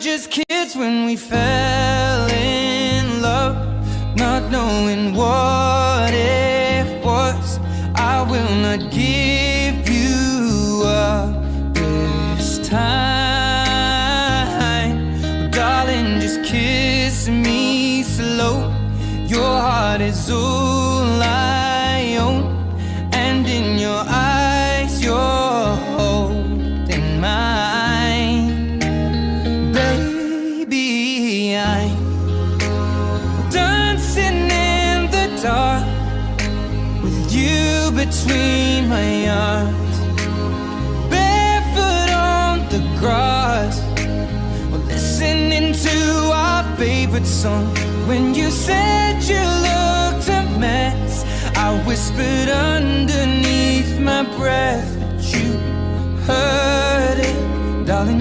just kids when we fell in love, not knowing what it was. I will not give you up this time. Oh, darling, just kiss me slow. Your heart is all I own, and in your eyes you're holding mine. Baby, I'm dancing in the dark with you between my arms, barefoot on the grass, we're listening to our favorite song. When you said you looked a mess, I whispered underneath my breath, but you heard it, darling.